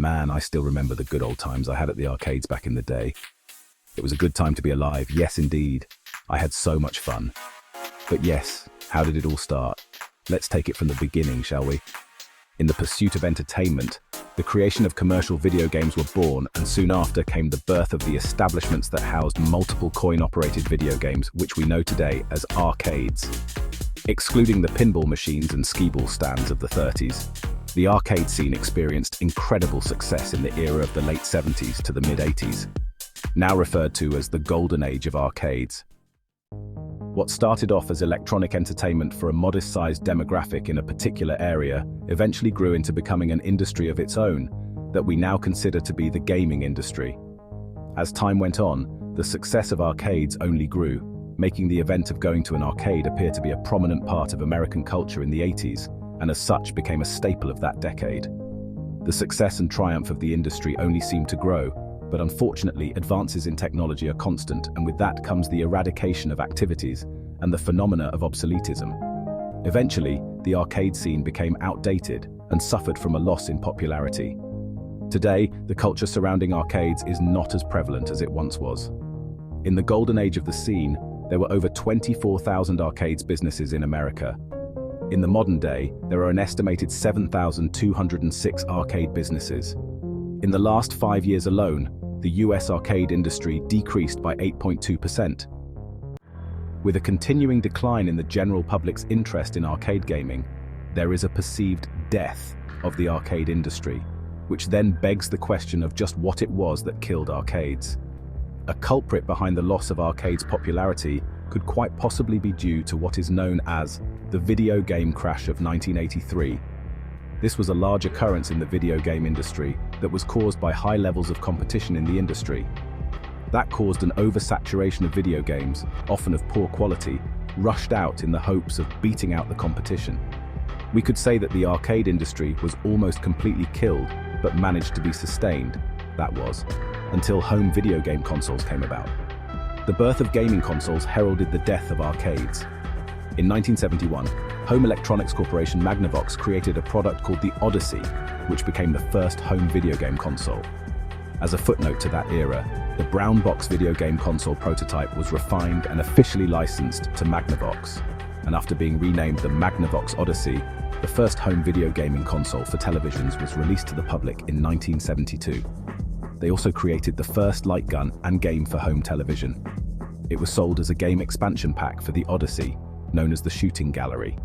Man, I still remember the good old times I had at the arcades back in the day. It was a good time to be alive, yes indeed. I had so much fun. But yes, how did it all start? Let's take it from the beginning, shall we? In the pursuit of entertainment, the creation of commercial video games were born, and soon after came the birth of the establishments that housed multiple coin-operated video games, which we know today as arcades. Excluding the pinball machines and skee-ball stands of the 30s, the arcade scene experienced incredible success in the era of the late 70s to the mid-80s, now referred to as the golden age of arcades. What started off as electronic entertainment for a modest-sized demographic in a particular area eventually grew into becoming an industry of its own that we now consider to be the gaming industry. As time went on, the success of arcades only grew, making the event of going to an arcade appear to be a prominent part of American culture in the 80s, and as such became a staple of that decade. The success and triumph of the industry only seemed to grow, but unfortunately advances in technology are constant, and with that comes the eradication of activities and the phenomena of obsoletism. Eventually, the arcade scene became outdated and suffered from a loss in popularity. Today, the culture surrounding arcades is not as prevalent as it once was. In the golden age of the scene, there were over 24,000 arcades businesses in America. In the modern day, there are an estimated 7,206 arcade businesses. In the last 5 years alone, the US arcade industry decreased by 8.2%. With a continuing decline in the general public's interest in arcade gaming, there is a perceived death of the arcade industry, which then begs the question of just what it was that killed arcades. A culprit behind the loss of arcades' popularity could quite possibly be due to what is known as the video game crash of 1983. This was a large occurrence in the video game industry that was caused by high levels of competition in the industry. That caused an oversaturation of video games, often of poor quality, rushed out in the hopes of beating out the competition. We could say that the arcade industry was almost completely killed, but managed to be sustained, that was, until home video game consoles came about. The birth of gaming consoles heralded the death of arcades. In 1971, Home Electronics Corporation Magnavox created a product called the Odyssey, which became the first home video game console. As a footnote to that era, the brown box video game console prototype was refined and officially licensed to Magnavox, and after being renamed the Magnavox Odyssey, the first home video gaming console for televisions was released to the public in 1972. They also created the first light gun and game for home television. It was sold as a game expansion pack for the Odyssey, known as the Shooting Gallery.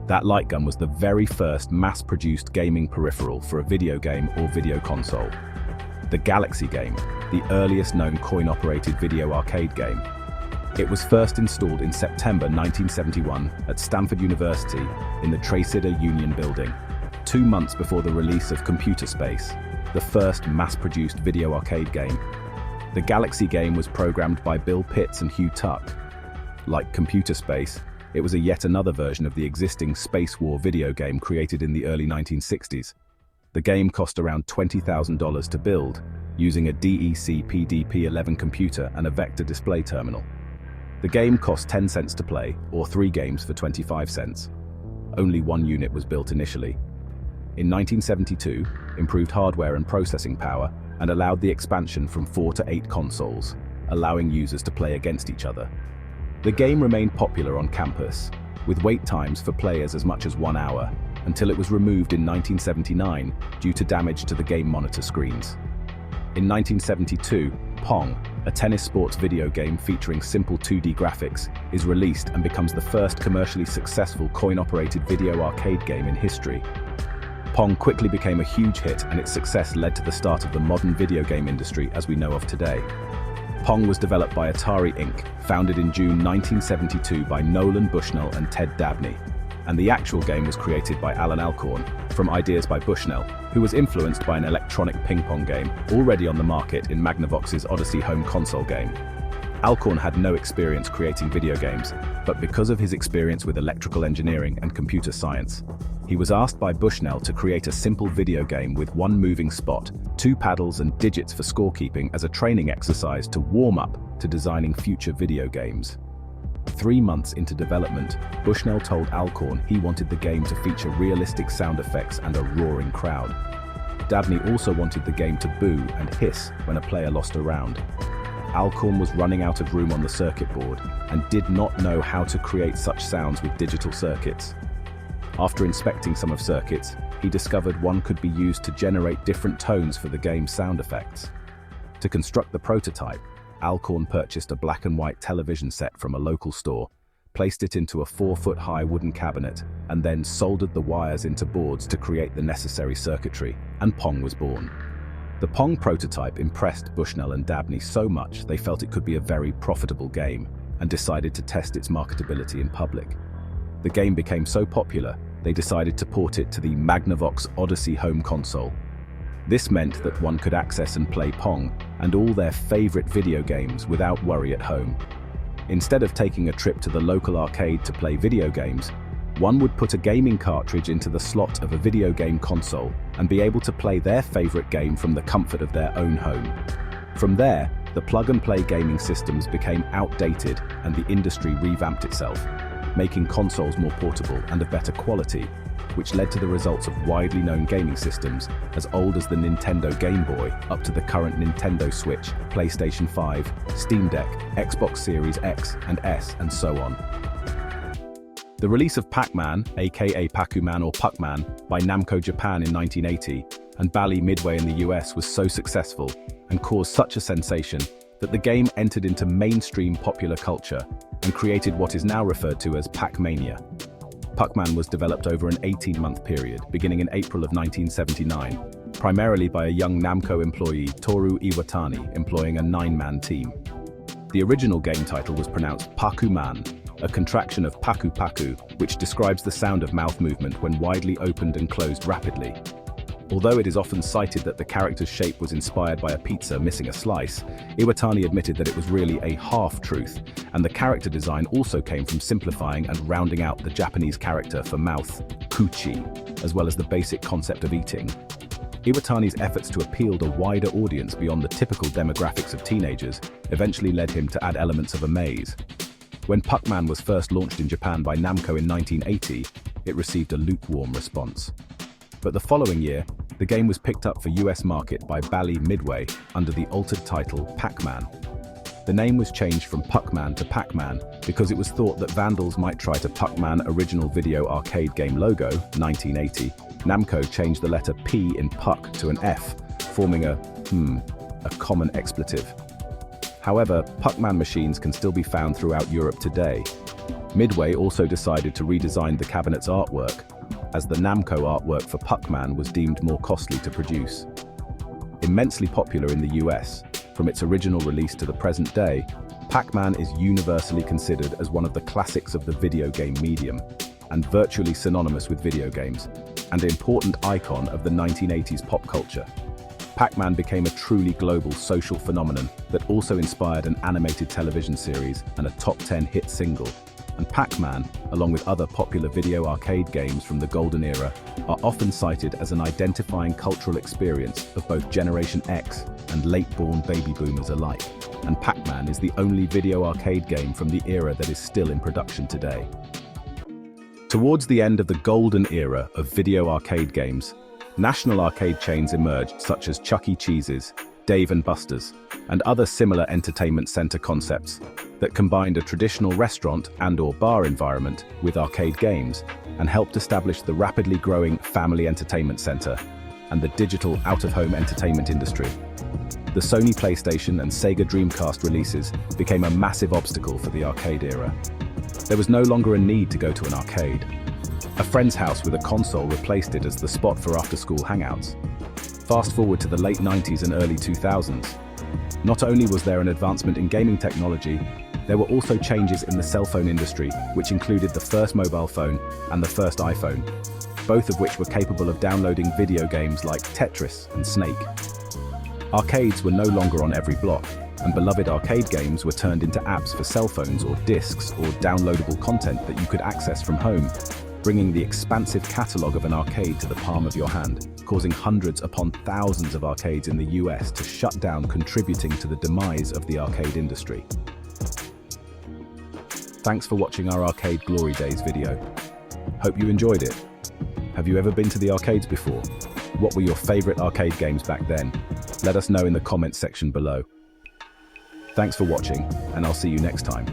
That light gun was the very first mass-produced gaming peripheral for a video game or video console. The Galaxy game, the earliest known coin-operated video arcade game. It was first installed in September 1971 at Stanford University in the Tresidder Union Building, 2 months before the release of Computer Space, the first mass-produced video arcade game. The Galaxy game was programmed by Bill Pitts and Hugh Tuck. Like Computer Space, it was yet another version of the existing Space War video game created in the early 1960s. The game cost around $20,000 to build, using a DEC PDP-11 computer and a vector display terminal. The game cost 10 cents to play, or 3 games for 25 cents. Only 1 unit was built initially. In 1972, improved hardware and processing power and allowed the expansion from 4 to 8 consoles, allowing users to play against each other. The game remained popular on campus, with wait times for players as much as 1 hour, until it was removed in 1979 due to damage to the game monitor screens. In 1972, Pong, a tennis sports video game featuring simple 2D graphics, is released and becomes the first commercially successful coin-operated video arcade game in history. Pong quickly became a huge hit, and its success led to the start of the modern video game industry as we know of today. Pong was developed by Atari Inc., founded in June 1972 by Nolan Bushnell and Ted Dabney, and the actual game was created by Alan Alcorn, from ideas by Bushnell, who was influenced by an electronic ping-pong game already on the market in Magnavox's Odyssey home console game. Alcorn had no experience creating video games, but because of his experience with electrical engineering and computer science, he was asked by Bushnell to create a simple video game with 1 moving spot, 2 paddles and digits for scorekeeping as a training exercise to warm up to designing future video games. 3 months into development, Bushnell told Alcorn he wanted the game to feature realistic sound effects and a roaring crowd. Dabney also wanted the game to boo and hiss when a player lost a round. Alcorn was running out of room on the circuit board and did not know how to create such sounds with digital circuits. After inspecting some of circuits, he discovered one could be used to generate different tones for the game's sound effects. To construct the prototype, Alcorn purchased a black and white television set from a local store, placed it into a 4-foot-high wooden cabinet, and then soldered the wires into boards to create the necessary circuitry, and Pong was born. The Pong prototype impressed Bushnell and Dabney so much they felt it could be a very profitable game, and decided to test its marketability in public. The game became so popular, they decided to port it to the Magnavox Odyssey home console. This meant that one could access and play Pong and all their favorite video games without worry at home. Instead of taking a trip to the local arcade to play video games, one would put a gaming cartridge into the slot of a video game console and be able to play their favorite game from the comfort of their own home. From there, the plug-and-play gaming systems became outdated and the industry revamped itself, making consoles more portable and of better quality, which led to the results of widely known gaming systems as old as the Nintendo Game Boy up to the current Nintendo Switch, PlayStation 5, Steam Deck, Xbox Series X and S, and so on. The release of Pac-Man, aka Pac-Man or Puck-Man, by Namco Japan in 1980 and Bally Midway in the US was so successful and caused such a sensation that the game entered into mainstream popular culture and created what is now referred to as Pac-Mania. Puck-Man was developed over an 18-month period, beginning in April of 1979, primarily by a young Namco employee, Toru Iwatani, employing a 9-man team. The original game title was pronounced Pac-Man, a contraction of Paku Paku, which describes the sound of mouth movement when widely opened and closed rapidly. Although it is often cited that the character's shape was inspired by a pizza missing a slice, Iwatani admitted that it was really a half-truth, and the character design also came from simplifying and rounding out the Japanese character for mouth, kuchi, as well as the basic concept of eating. Iwatani's efforts to appeal to a wider audience beyond the typical demographics of teenagers eventually led him to add elements of a maze. When Puck-Man was first launched in Japan by Namco in 1980, it received a lukewarm response. But the following year, the game was picked up for US market by Bally Midway under the altered title Pac-Man. The name was changed from Puck-Man to Pac-Man because it was thought that vandals might try to Puck-Man original video arcade game logo, 1980. Namco changed the letter P in Puck to an F, forming a common expletive. However, Puck-Man machines can still be found throughout Europe today. Midway also decided to redesign the cabinet's artwork, as the Namco artwork for Puck-Man was deemed more costly to produce. Immensely popular in the US, from its original release to the present day, Pac-Man is universally considered as one of the classics of the video game medium, and virtually synonymous with video games, and an important icon of the 1980s pop culture. Pac-Man became a truly global social phenomenon that also inspired an animated television series and a top 10 hit single. And Pac-Man, along with other popular video arcade games from the golden era, are often cited as an identifying cultural experience of both Generation X and late-born baby boomers alike. And Pac-Man is the only video arcade game from the era that is still in production today. Towards the end of the golden era of video arcade games, national arcade chains emerged such as Chuck E. Cheese's, Dave & Buster's, and other similar entertainment center concepts that combined a traditional restaurant and/or bar environment with arcade games and helped establish the rapidly growing family entertainment center and the digital out-of-home entertainment industry. The Sony PlayStation and Sega Dreamcast releases became a massive obstacle for the arcade era. There was no longer a need to go to an arcade. A friend's house with a console replaced it as the spot for after-school hangouts. Fast forward to the late 90s and early 2000s. Not only was there an advancement in gaming technology, there were also changes in the cell phone industry, which included the first mobile phone and the first iPhone, both of which were capable of downloading video games like Tetris and Snake. Arcades were no longer on every block, and beloved arcade games were turned into apps for cell phones or discs or downloadable content that you could access from home, bringing the expansive catalogue of an arcade to the palm of your hand, causing hundreds upon thousands of arcades in the US to shut down, contributing to the demise of the arcade industry. Thanks for watching our Arcade Glory Days video. Hope you enjoyed it. Have you ever been to the arcades before? What were your favorite arcade games back then? Let us know in the comments section below. Thanks for watching, and I'll see you next time.